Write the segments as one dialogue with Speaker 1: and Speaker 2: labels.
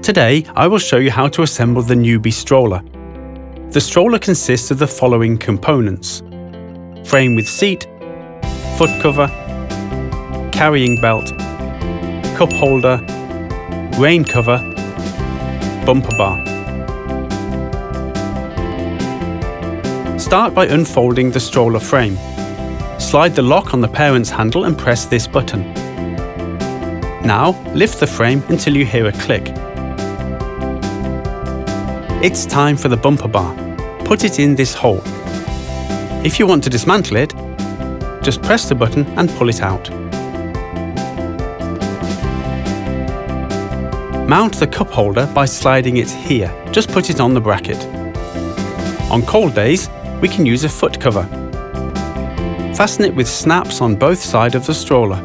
Speaker 1: Today, I will show you how to assemble the Nubi stroller. The stroller consists of the following components: frame with seat, foot cover, carrying belt, cup holder, rain cover, bumper bar. Start by unfolding the stroller frame. Slide the lock on the parent's handle and press this button. Now, lift the frame until you hear a click. It's time for the bumper bar. Put it in this hole. If you want to dismantle it, just press the button and pull it out. Mount the cup holder by sliding it here. Just put it on the bracket. On cold days, we can use a foot cover. Fasten it with snaps on both sides of the stroller.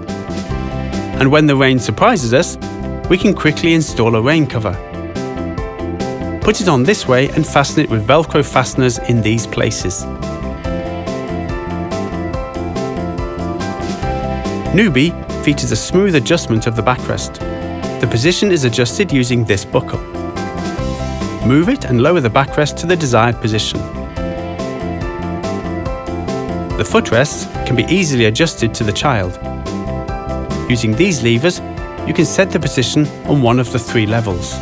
Speaker 1: And when the rain surprises us, we can quickly install a rain cover. Put it on this way and fasten it with Velcro fasteners in these places. Nubi features a smooth adjustment of the backrest. The position is adjusted using this buckle. Move it and lower the backrest to the desired position. The footrests can be easily adjusted to the child. Using these levers, you can set the position on one of the 3 levels.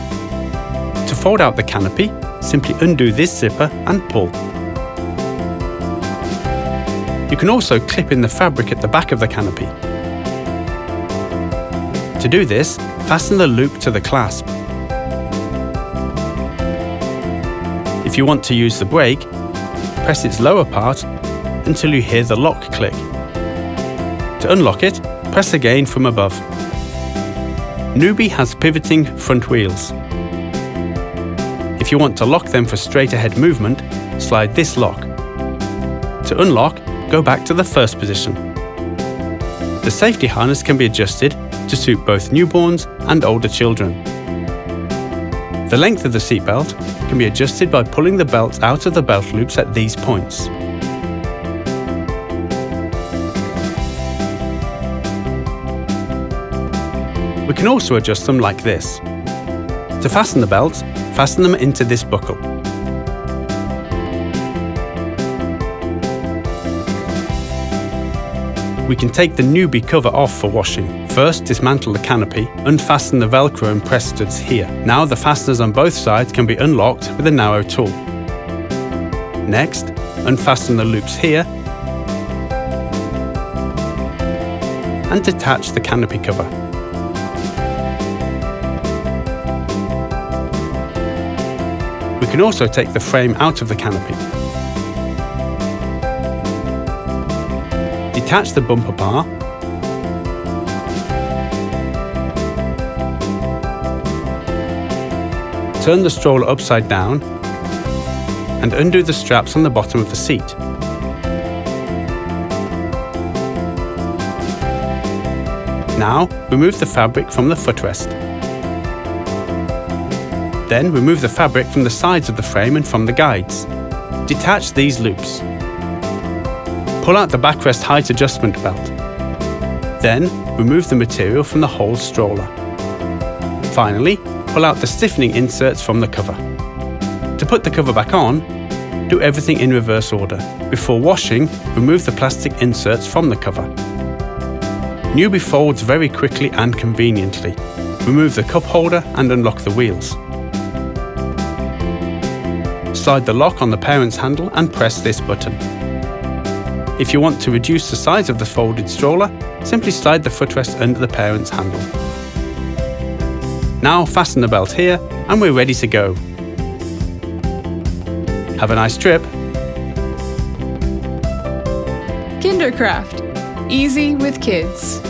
Speaker 1: To fold out the canopy, simply undo this zipper and pull. You can also clip in the fabric at the back of the canopy. To do this, fasten the loop to the clasp. If you want to use the brake, press its lower part until you hear the lock click. To unlock it, press again from above. Nubi has pivoting front wheels. If you want to lock them for straight ahead movement, slide this lock. To unlock, go back to the first position. The safety harness can be adjusted to suit both newborns and older children. The length of the seatbelt can be adjusted by pulling the belt out of the belt loops at these points. We can also adjust them like this. To fasten the belts, fasten them into this buckle. We can take the Nubi cover off for washing. First, dismantle the canopy, unfasten the Velcro and press studs here. Now the fasteners on both sides can be unlocked with a narrow tool. Next, unfasten the loops here and detach the canopy cover. We can also take the frame out of the canopy. Detach the bumper bar. Turn the stroller upside down and undo the straps on the bottom of the seat. Now, remove the fabric from the footrest. Then remove the fabric from the sides of the frame and from the guides. Detach these loops. Pull out the backrest height adjustment belt. Then remove the material from the whole stroller. Finally, pull out the stiffening inserts from the cover. To put the cover back on, do everything in reverse order. Before washing, remove the plastic inserts from the cover. Nubi folds very quickly and conveniently. Remove the cup holder and unlock the wheels. Slide the lock on the parent's handle and press this button. If you want to reduce the size of the folded stroller, simply slide the footrest under the parent's handle. Now fasten the belt here and we're ready to go. Have a nice trip.
Speaker 2: Kinderkraft. Easy with kids.